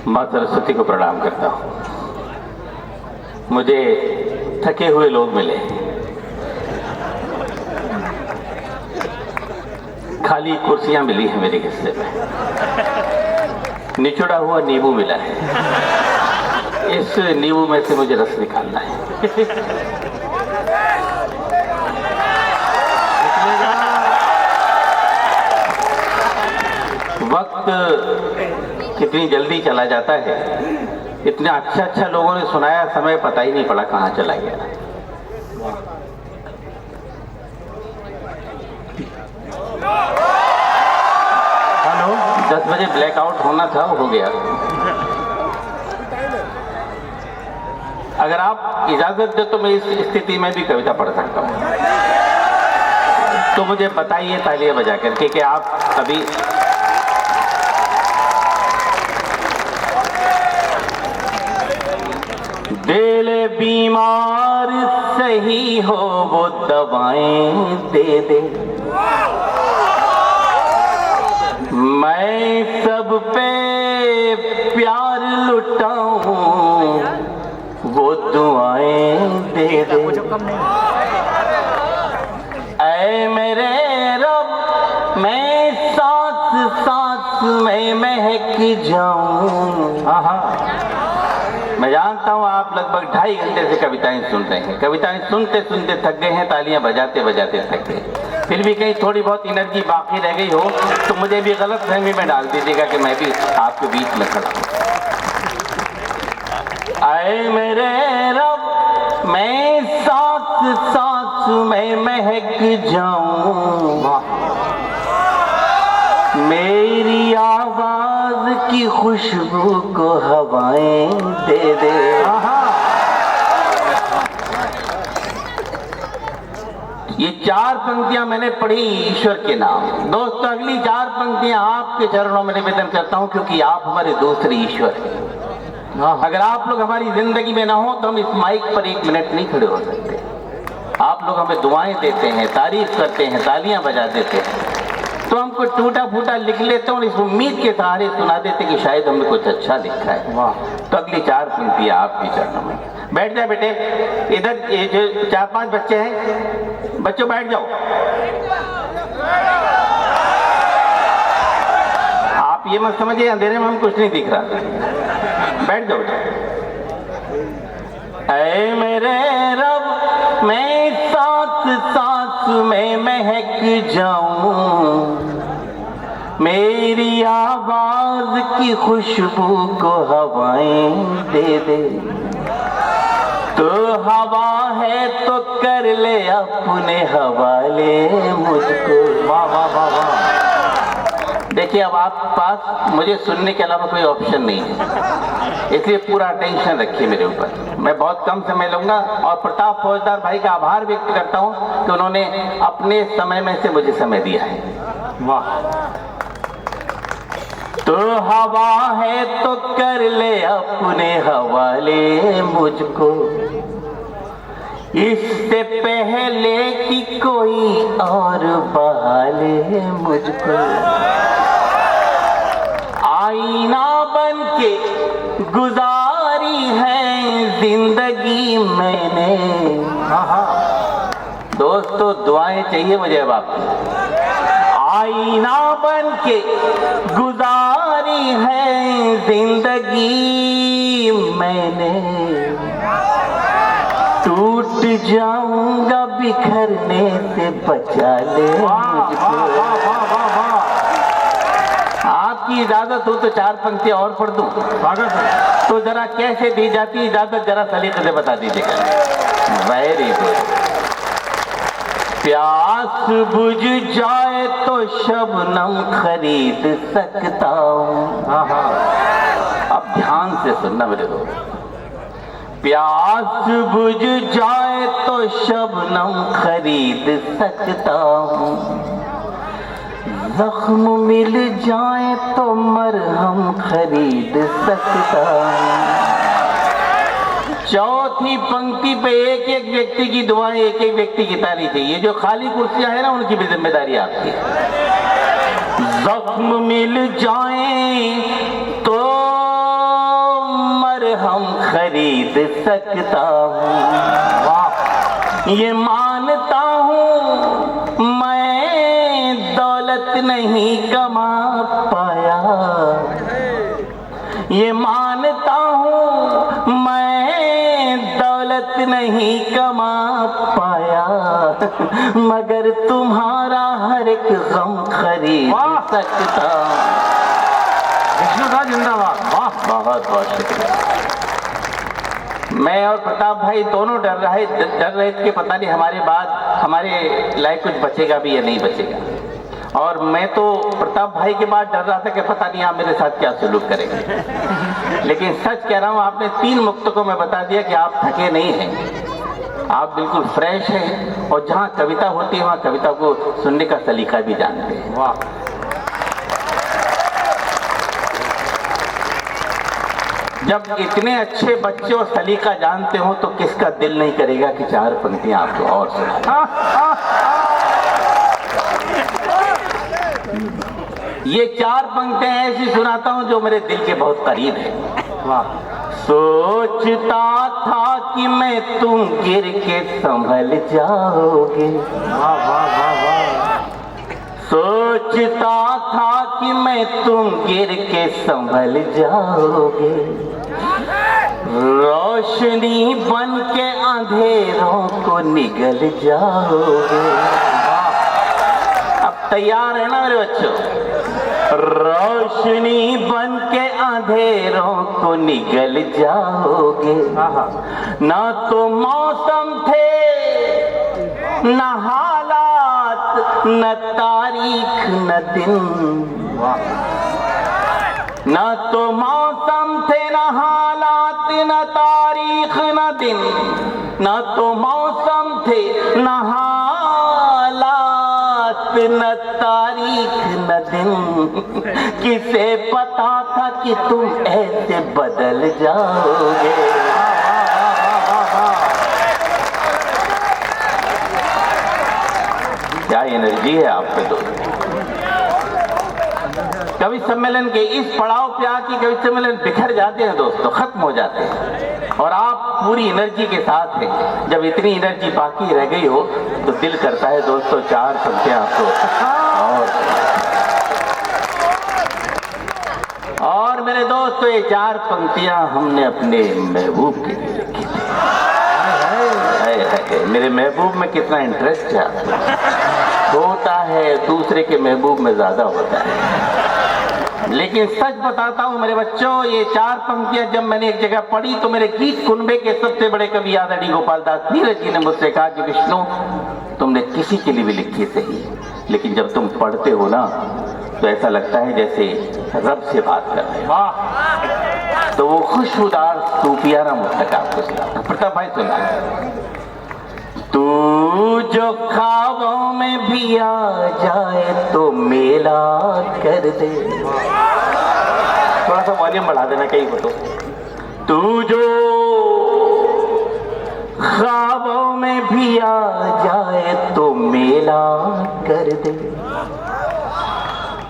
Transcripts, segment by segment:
माँ सरस्वती को प्रणाम करता हूँ। मुझे थके हुए लोग मिले, खाली कुर्सियां मिली हैं मेरे हिस्से में, निचोड़ा हुआ नींबू मिला है, इस नींबू में से मुझे रस निकालना है। वक्त कितनी जल्दी चला जाता है, इतने अच्छा लोगों ने सुनाया, समय पता ही नहीं पड़ा कहाँ चला गया। हेलो, 10 बजे ब्लैकआउट होना था, हो गया। अगर आप इजाजत दे तो मैं इस स्थिति में भी कविता पढ़ सकता हूँ, तो मुझे बताइए तालियां बजा करके कि आप अभी दिल बीमार सही हो वो दवाएं दे दे, मैं सब पे प्यार लुटाऊं वो दुआएं दे दे। ऐ मेरे रब मैं सांस सांस में महक जाऊं। मैं जानता हूँ आप लगभग 2.5 घंटे से कविताएं सुन रहे हैं, कविताएं सुनते सुनते थक गए हैं, तालियां बजाते बजाते थक गए। फिर भी कहीं थोड़ी बहुत एनर्जी बाकी रह गई हो तो मुझे भी गलतफहमी में डाल दीजिएगा कि मैं भी आपके बीच में खड़ा हूँ। आए मेरे रब मैं सांस सांस में महक जाऊं, मेरी आवाज की खुशबू को हवाएं दे दे। ये 4 पंक्तियां मैंने पढ़ी ईश्वर के नाम। दोस्तों अगली 4 पंक्तियां आपके चरणों में निवेदन करता हूं, क्योंकि आप हमारे दूसरे ईश्वर हैं। अगर आप लोग हमारी जिंदगी में ना हो तो हम इस माइक पर 1 मिनट नहीं खड़े हो सकते। आप लोग हमें दुआएं देते हैं, तारीफ करते हैं, तालियां बजा देते हैं, तो हमको टूटा फूटा लिख लेते हैं और इस उम्मीद के सहारे सुना देते कि शायद हमने कुछ अच्छा लिखा है। तो अगली 4 पंक्तियां आपके चरणों में। बैठ जाए बेटे, इधर ये जो 4-5 बच्चे हैं, बच्चों बैठ जाओ। आप ये मत समझिए अंधेरे में हम कुछ नहीं दिख रहा, बैठ जाओ। ऐ मेरे रब मैं सांस सांस में महक जाऊं, मेरी आवाज की खुशबू को हवाएं दे दे। तो हवा है तो कर ले अपने हवाले मुझको। वाह वाह वाह वाह। देखिए अब आपके पास मुझे सुनने के अलावा कोई ऑप्शन नहीं है, इसलिए पूरा अटेंशन रखिए मेरे ऊपर। मैं बहुत कम समय लूंगा और प्रताप फौजदार भाई का आभार व्यक्त करता हूं कि उन्होंने अपने समय में से मुझे समय दिया है। वाह। तो हवा है तो कर ले अपने हवाले मुझको, इससे पहले कि कोई और बहाले मुझको। आईना बन के गुजारी है जिंदगी मैंने। दोस्तों दुआएं चाहिए मुझे अब आपकी। आईना बन के गुजारी है जिंदगी मैंने, टूट जाऊंगा बिखरने से बचा ले मुझको। आपकी इजाजत हो तो 4 पंक्तियां और पढ़ दूं? तो जरा कैसे दी जाती इजाजत, जरा सलीके से बता दीजिएगा। Very good. प्यास बुझ जाए तो शबनम खरीद सकता हूँ। अब ध्यान से सुनना मेरे दोस्त। प्यास बुझ जाए तो शबनम खरीद सकता हूँ, जख्म मिल जाए तो मरहम खरीद सकता हूँ। चौथी पंक्ति पे एक एक व्यक्ति की दुआएं, एक एक व्यक्ति की तारीफ है। ये जो खाली कुर्सियां है ना, उनकी भी जिम्मेदारी आपकी है। जख्म मिल जाए तो सकता हूँ। ये मानता हूँ मैं दौलत नहीं कमा पाया, ये मानता हूँ मैं दौलत नहीं कमा पाया, मगर तुम्हारा हर एक गम खरीद सकता हूँ। विष्णुदा जिंदाबाद। वाह, बहुत बहुत शुक्रिया। मैं और प्रताप भाई दोनों डर रहे थे कि पता नहीं हमारे बाद हमारे लायक कुछ बचेगा भी या नहीं बचेगा। और मैं तो प्रताप भाई के बाद डर रहा था कि पता नहीं आप मेरे साथ क्या सलूक करेंगे। लेकिन सच कह रहा हूँ, आपने 3 मुक्तकों में बता दिया कि आप थके नहीं हैं, आप बिल्कुल फ्रेश हैं और जहाँ कविता होती है वहाँ कविता को सुनने का सलीका भी जानते हैं। वाह, जब इतने अच्छे बच्चे और सलीका जानते हो तो किसका दिल नहीं करेगा कि 4 पंक्तियां आपको और सुना। ये 4 पंक्तियां ऐसी सुनाता हूं जो मेरे दिल के बहुत करीब है। वाह। सोचता था कि मैं तुम गिर के संभल जाओगे, वाह वाह वाह वाह। सोचता था कि मैं तुम गिर के संभल जाओगे, रोशनी बन के अंधेरों को निगल जाओगे। अब तैयार है ना मेरे बच्चों? रोशनी बन के अंधेरों को निगल जाओगे, ना तो मौसम थे न हालात न तारीख न दिन, न तो मौसम थे न हालात न तारीख न दिन, न तो मौसम थे न हालात न तारीख न दिन, किसे पता था कि तुम ऐसे बदल जाओगे। क्या एनर्जी है आप पे। तो कवि सम्मेलन के इस पड़ाव पे आके कवि सम्मेलन बिखर जाते हैं दोस्तों, खत्म हो जाते हैं, और आप पूरी एनर्जी के साथ हैं। जब इतनी एनर्जी बाकी रह गई हो तो दिल करता है दोस्तों 4 पंक्तियां आपको और मेरे दोस्तों ये 4 पंक्तियां हमने अपने महबूब के लिए लिखी थी। मेरे महबूब में कितना इंटरेस्ट है होता है, दूसरे के महबूब में ज्यादा होता है। लेकिन सच बताता हूँ मेरे बच्चों, ये 4 पंक्तियां जब मैंने एक जगह पढ़ी तो मेरे गीत कुनबे के सबसे बड़े कवि आदरणीय गोपाल दास नीरज जी ने मुझसे कहा कि विष्णु, तुमने किसी के लिए भी लिखी सही, लेकिन जब तुम पढ़ते हो ना तो ऐसा लगता है जैसे रब से बात कर रहे हो। तो वो खुशबूदार सूफियाना मुस्तक आपको सुना। प्रताप भाई सुना, तू जो ख्वाबों में भी आ जाए तो मेला कर दे। थोड़ा सा वॉल्यूम बढ़ा देना कहीं को। तो तू जो ख्वाबों में भी आ जाए तो मेला कर दे,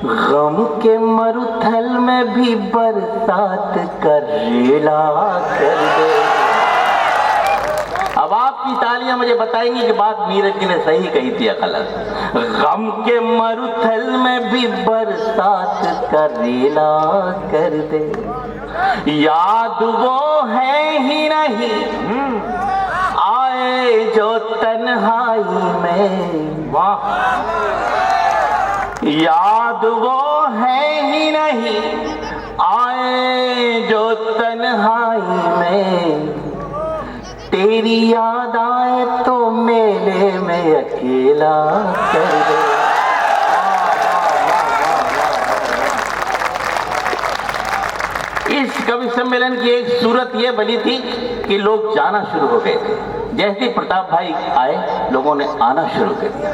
गम के मरुथल में भी बरसात कर रेला कर दे। अब आपकी तालियां मुझे बताएंगी कि बात नीरज जी ने सही कही थी या गलत। गम के मरुथल में भी बरसात का रेला कर दे, याद वो है ही नहीं आए जो तन्हाई में। वाह। याद वो है ही नहीं आए जो तन्हाई में, तेरी याद आए तो मेले में अकेला कर दे। इस कवि सम्मेलन की एक सूरत ये बनी थी कि लोग जाना शुरू हो गए थे। जैसे प्रताप भाई आए लोगों ने आना शुरू कर दिया।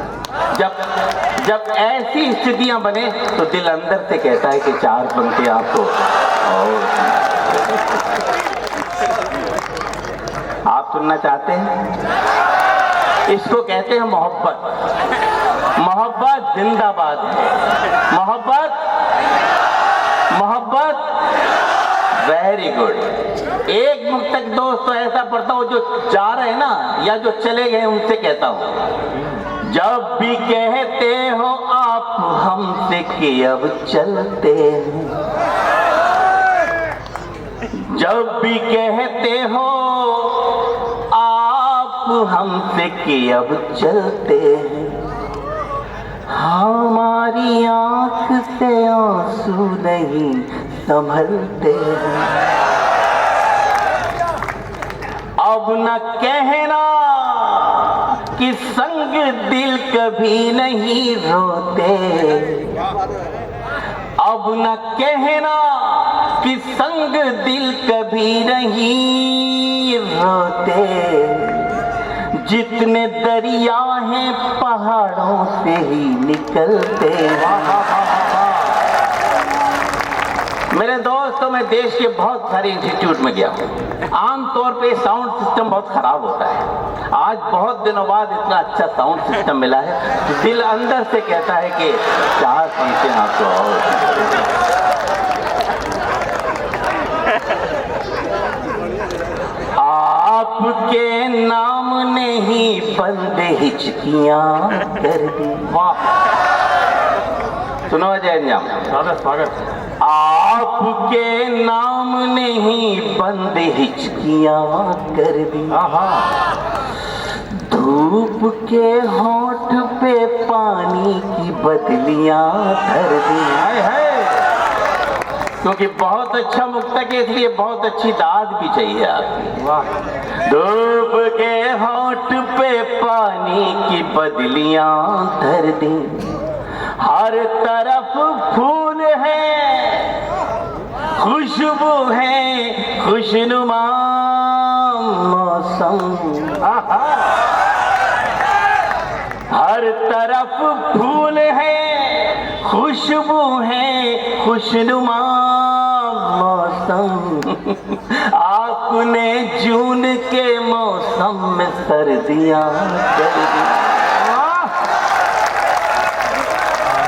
जब ऐसी स्थितियां बने तो दिल अंदर से कहता है कि 4 पंक्तियां आपको और आप सुनना चाहते हैं। इसको कहते हैं मोहब्बत। मोहब्बत जिंदाबाद है। मोहब्बत मोहब्बत वेरी गुड। एक मुक्तक दोस्त तो ऐसा पढ़ता हूँ जो जा रहे हैं ना या जो चले गए उनसे कहता हूँ, जब भी कहते हो आप हमसे कि अब चलते हैं, जब भी कहते हो आप हमसे कि अब चलते हैं, हमारी आंख से आंसू नहीं संभलते हैं। अब न कहना कि संग दिल कभी नहीं रोते, अब न कहना कि संग दिल कभी नहीं रोते, जितने दरिया हैं पहाड़ों से ही निकलते। मेरे दोस्तों, मैं देश के बहुत सारे इंस्टीट्यूट में गया हूँ। आमतौर पे साउंड सिस्टम बहुत खराब होता है। आज बहुत दिनों बाद इतना अच्छा साउंड सिस्टम मिला है, तो दिल अंदर से कहता है कि चार पंक्तियां आपको और। आपके नाम ने ही बंद हिचकियां कर दी। वाह, सुनो अजय अंजाम। स्वागत स्वागत। आपके नाम ने ही बंद हिचकियां कर दी, धूप के होंठ पे पानी की बदलियां धर दी। है क्योंकि बहुत अच्छा मुक्तक है, इसलिए बहुत अच्छी दाद भी चाहिए आपकी। वाह। धूप के होंठ पे पानी की बदलियां धर दी, हर तरफ फूल है, खुशबू है, खुशनुमा मौसम। हर तरफ फूल है, खुशबू है, खुशनुमा मौसम। आपने जून के मौसम में सर्दियां कर दी।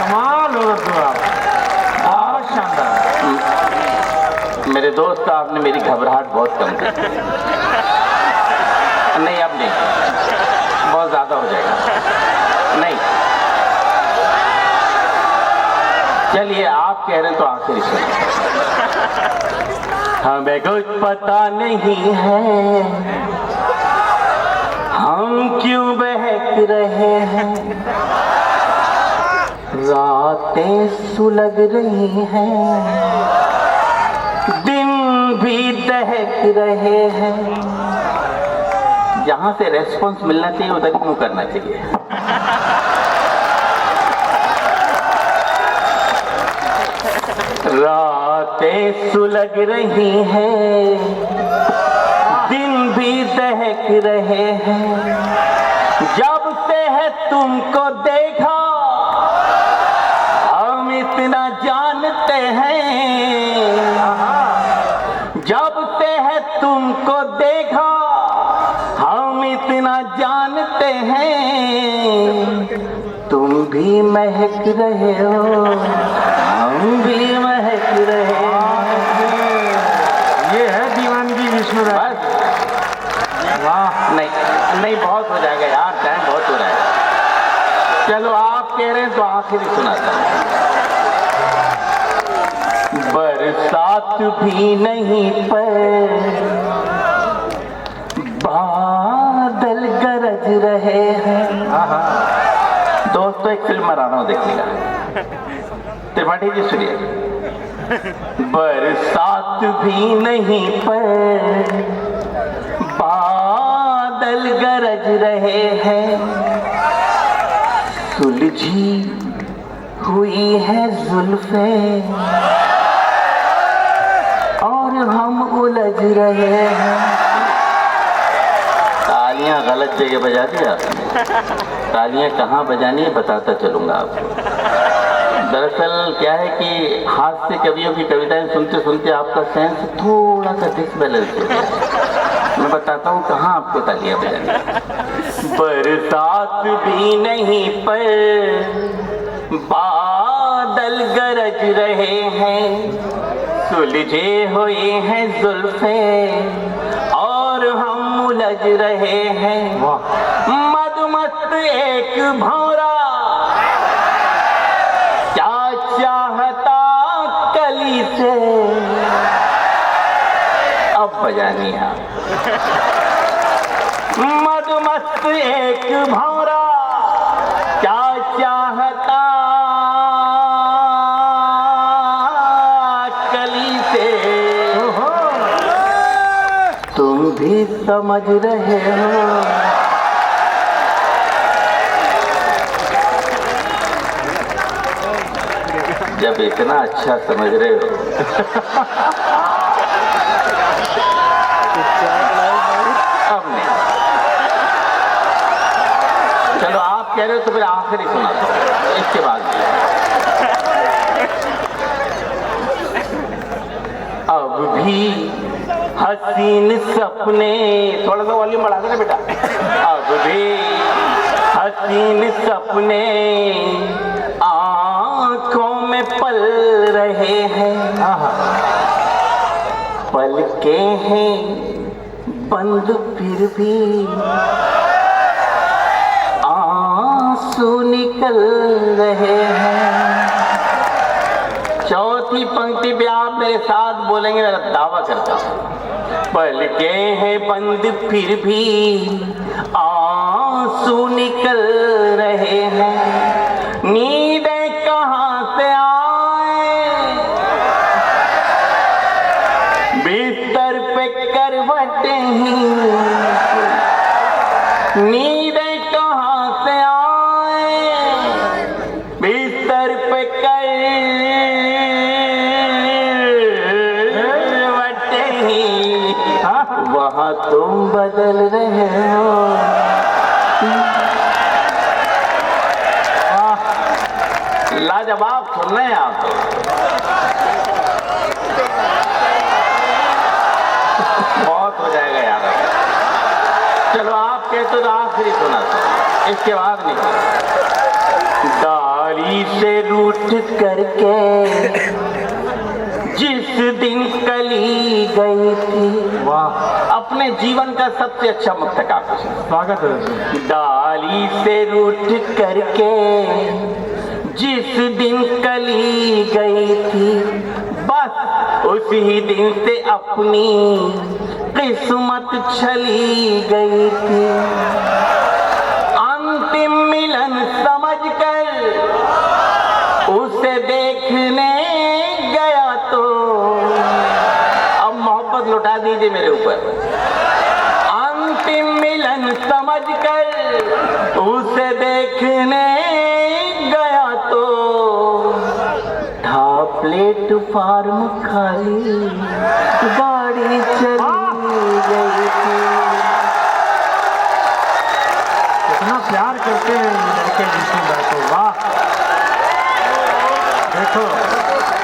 कमाल हो रहा, बहुत शानदार। मेरे दोस्त, आपने मेरी घबराहट बहुत कम कर दी। नहीं, अब नहीं, बहुत ज्यादा हो जाएगा। नहीं, चलिए आप कह रहे हैं तो आखिरी सुनिए। हमें कुछ पता नहीं है हम क्यों बहक रहे हैं, रातें सुलग रही हैं, दिन भी दहक रहे हैं। जहां से रेस्पॉन्स मिलना चाहिए उधर क्यों करना चाहिए। रातें सुलग रही हैं, दिन भी दहक रहे हैं, जब से है तुमको देखा हम इतना जानते हैं, जब से है तुमको देखा हम इतना जानते हैं, तुम भी महक रहे हो, हम भी महक रहे हैं। ये है दीवानगी विष्णु राज। वाह। नहीं, बहुत हो जाएगा यार, टाइम बहुत हो रहा है। चलो आप कह रहे हैं तो आखिरी सुनाता हूं। बरसात भी नहीं पर बादल गरज रहे हैं। दोस्तों, एक फिल्म बना रहा हूं, देखिएगा। त्रिपाठी जी सुनिए। बरसात भी नहीं पर बादल गरज रहे हैं, सुलझी हुई है जुल्फें और हम उलझ रहे हैं। तालियां गलत जगह बजा दी आपने। तालियां कहाँ बजानी है बताता चलूंगा आपको। दरअसल क्या है कि हास्य कवियों की कविताएं सुनते सुनते आपका सेंस थोड़ा सा डिसबैलेंस हो गया। मैं बताता हूँ कहाँ आपको तालियां बजानी। बरसात भी नहीं पर बादल गरज रहे हैं, सुलझे हुए हैं जुल्फे और हम उलझ रहे हैं। वाह मदमस्त एक भौरा क्या चाहता कली से। अब बजानी है। मदमस्त एक भौरा क्या चाहता कली से। तुम भी समझ रहे हो। जब इतना अच्छा समझ रहे हो अब नहीं। चलो आप कह रहे हो तो फिर आखिरी सुना दो इसके बाद। अब भी हसीन सपने, थोड़ा सा वॉल्यूम बढ़ा देना बेटा। अब भी हसीन सपने आंखों में पल रहे हैं। पलके हैं बंद फिर भी आंसू निकल रहे हैं। चौथी पंक्ति भी आप मेरे साथ बोलेंगे, मेरा दावा करता हूं। पलके हैं बंद फिर भी आंसू निकल रहे हैं। नींदें कहां से आए, बिस्तर पे करवटें ही। नींदें कहां से आए, बिस्तर पे करवटें ही। वहां तुम बदल रहे हो। लाजवाब सुन रहे हैं आप। बहुत हो जाएगा यार। चलो आप कहते तो आखिरी सुना था, इसके बाद नहीं। डाली से रूठ करके जिस दिन कली गई थी। वाह अपने जीवन का सबसे अच्छा मुक्तका। स्वागत है। डाली से रूठ करके जिस दिन कली गई थी, बस उसी दिन से अपनी किस्मत छली गई थी। अंतिम मिलन समझकर उसे देखने गया तो। अब मोहब्बत लुटा दीजिए मेरे ऊपर। अंतिम मिलन समझकर उसे देखने गया तो था प्लेटफार्म खाली, गाड़ी चली गई थी। कितना प्यार करते हैं लड़के विष्णुदा को। वाह देखो,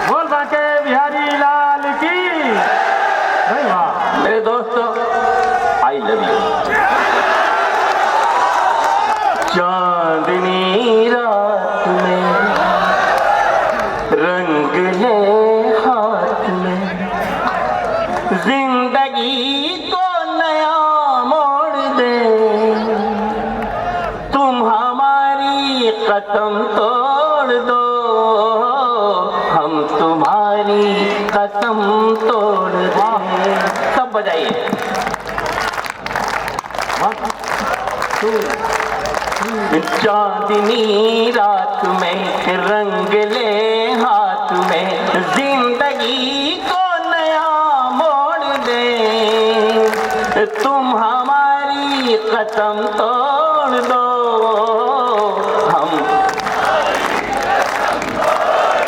बोल बाके बिहारी लाल की। भाई वाह मेरे दोस्तों, आई लव यू। चांदनी रात में रंग ले हाथ में, जिंदगी को नया मोड़ दे। तुम हमारी कसम तोड़ दो, हम तुम्हारी कसम तोड़ दे। सब बजाइए। चांदनी रात में रंग ले हाथ में, जिंदगी को नया मोड़ दे। तुम हमारी कसम तोड़ दो, हम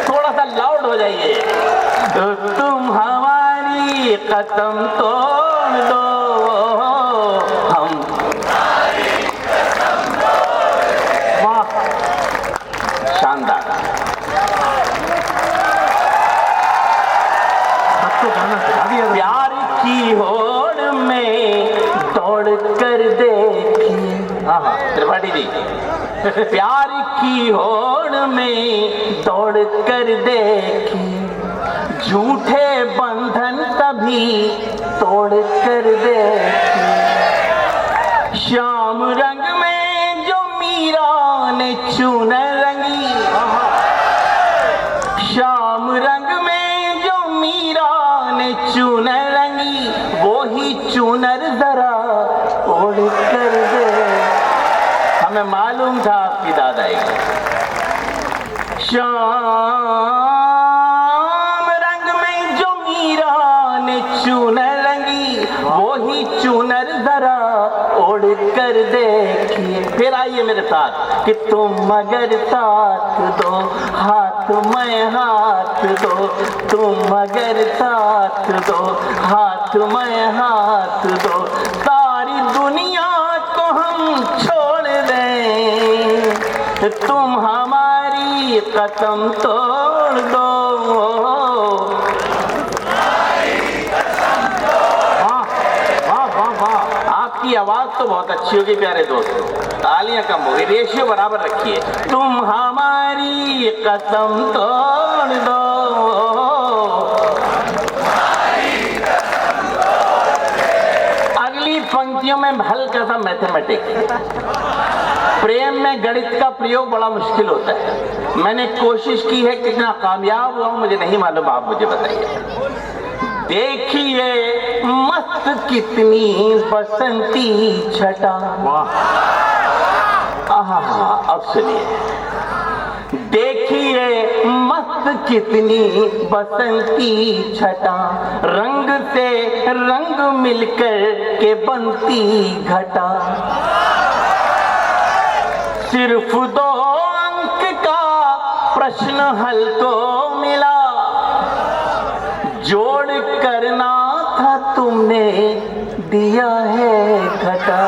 थोड़ा सा लाउड हो जाइए। तुम हमारी कसम तोड़ दो, हम। शानदार। सबको गाना सिखा दिया। प्यार की होड़ में दौड़ कर देखिए। त्रिपाठी जी, प्यार की होड़ में दौड़ कर देखिए, झूठे बंधन कभी तोड़ कर देखिए। श्याम रंग में जो मीरा ने चूनर रंगी, श्याम रंग में जो मीरा ने चूनर रंगी, वो ही चूनर जरा ओढ़ कर दे। हमें मालूम था आपकी दादाई। श्याम रंग में जो मीरा ने चूनर रंगी, वो ही चूनर जरा ओढ़ कर देखिए। फिर आइए मेरे साथ कि तुम मगर साथ दो हाथ मैं हाथ दो, तुम मगर साथ दो हाथ मैं हाथ दो, सारी दुनिया को हम छोड़ दें, तुम हमारी कसम तोड़ दो। आपकी आवाज तो बहुत अच्छी होगी प्यारे दोस्तों, तालियां कम होगी, रेशियो बराबर रखिए। तुम हमारी कसम तोड़ दो, अगली पंक्तियों में हल्का सा मैथमेटिक्स। प्रेम में गणित का प्रयोग बड़ा मुश्किल होता है, मैंने कोशिश की है, कितना कामयाब हुआ मुझे नहीं मालूम, आप मुझे बताइए। देखिए मस्त कितनी बसंती छटा, आहा अब सुनिए। देखिए मस्त कितनी बसंती छटा, रंग से रंग मिलकर के बनती घटा, सिर्फ 2 अंक का प्रश्न हल को मिला, जोड़ करना था तुमने दिया है घटा।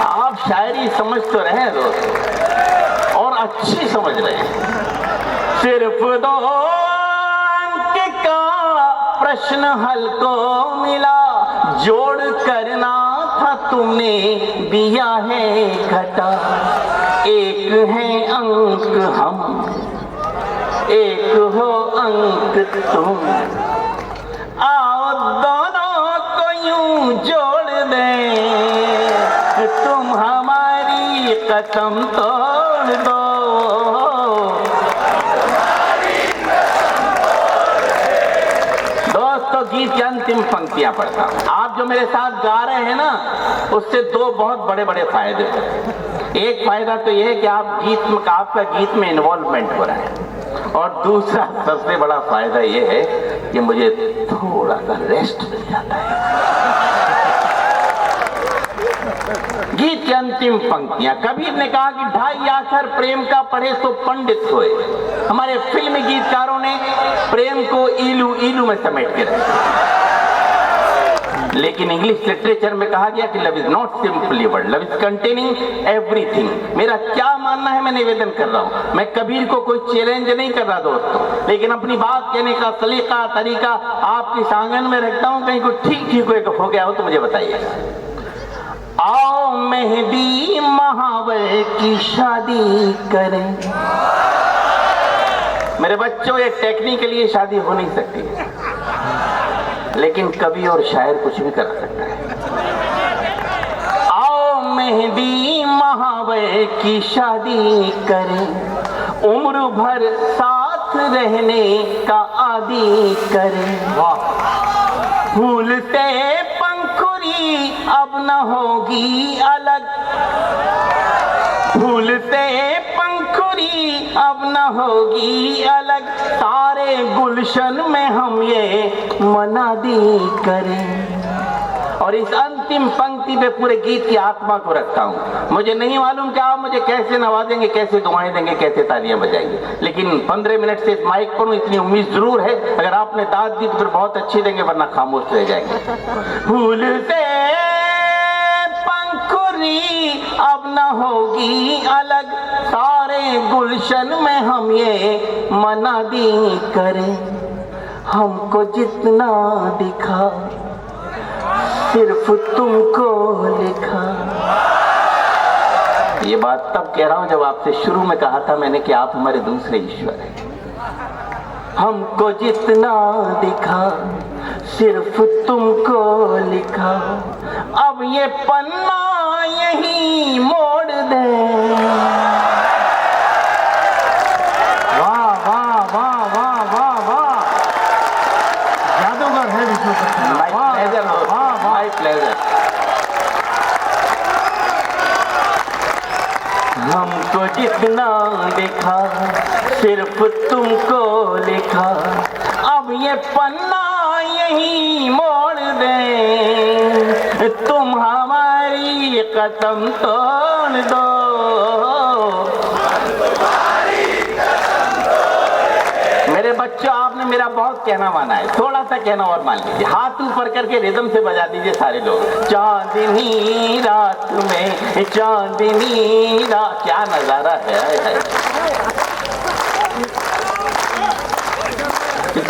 आप शायरी समझ तो रहे हैं दोस्त, और अच्छी समझ रहे हैं। सिर्फ 2 अंक का प्रश्न हल को मिला, जोड़ करना था तुमने दिया है घटा। एक है अंक हम, एक हो अंक तुम, आओ दोनों को यूं जोड़ दें, तुम हमारी कसम तोड़ दो। दोस्तों गीत की अंतिम पंक्तियां पढ़ता हूं, आप जो मेरे साथ गा रहे हैं ना, उससे 2 बहुत बड़े बड़े फायदे हैं। एक फायदा तो यह है कि आप आपका गीत में इन्वॉल्वमेंट हो रहा है, और दूसरा सबसे बड़ा फायदा यह है कि मुझे थोड़ा सा रेस्ट मिल जाता है। गीत की अंतिम पंक्तियां। कबीर ने कहा कि 2.5 अक्षर प्रेम का पढ़े तो पंडित होए। हमारे फिल्मी गीतकारों ने प्रेम को इलू इलू में समेट के रखा, लेकिन इंग्लिश लिटरेचर में कहा गया कि love is not simply word, love is containing everything. मेरा क्या मानना है मैं निवेदन कर रहा हूं, मैं कबीर को कोई चैलेंज नहीं कर रहा दोस्तों, लेकिन अपनी बात कहने का सलीका तरीका आपके आंगन में रखता हूं, कहीं कोई ठीक हो गया हो तो मुझे बताइए। आओ मेहंदी महावर की शादी करें। मेरे बच्चों, ये टेक्निकली ये शादी हो नहीं सकती, लेकिन कवि और शायर कुछ भी कर सकता है। आओ मेहंदी महावर की शादी करें, उम्र भर साथ रहने का आदी करें। फूल से पंखुड़ी अब न होगी अलग, फूल से पंखुड़ी अब न होगी अलग, सारे गुलशन में हम ये मनादी करें। और इस अंतिम पंक्ति पे पूरे गीत की आत्मा को रखता हूं। मुझे नहीं मालूम कि आप मुझे कैसे नवाजेंगे, कैसे दुआएं देंगे, कैसे तालियां बजाएंगे, लेकिन 15 मिनट से इस माइक पर इतनी उम्मीद जरूर है। अगर आपने दाद दी तो फिर बहुत अच्छी देंगे, वरना खामोश रह जाएंगे। फूल से पंखुड़ी अब न होगी अलग, सारे गुलशन में हम ये मनादी करें। हमको जितना दिखा सिर्फ तुमको लिखा। ये बात तब कह रहा हूं जब आपसे शुरू में कहा था मैंने कि आप हमारे दूसरे ईश्वर हैं। हमको जितना दिखा सिर्फ तुमको लिखा, अब ये पन्ना यही मोड़ दे। वाह वाह वाह वाह वाह वाह, जादूगर है Vishnu Saxena. My pleasure, my pleasure. हमको जितना देखा सिर्फ तुमको लिखा, अब ये पन्ना यही मोड़ दे। तुम हमारी कसम तोड़ दो, मेरे बच्चों आपने मेरा बहुत कहना माना है, थोड़ा सा कहना और मान लीजिए। हाथ ऊपर करके रिदम से बजा दीजिए सारे लोग। चांदनी रात में, चांदनी रात, क्या नजारा है।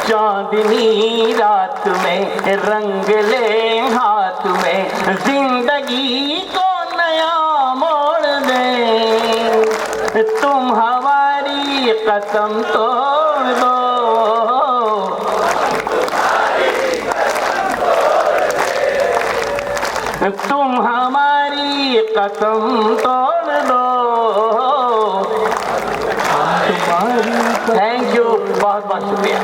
चांदनी रात में रंग ले हाथ में, जिंदगी को नया मोड़ दे। तुम हमारी कसम तोड़ दो, तुम हमारी कसम तोड़ दो। थैंक यू, बहुत बहुत शुक्रिया।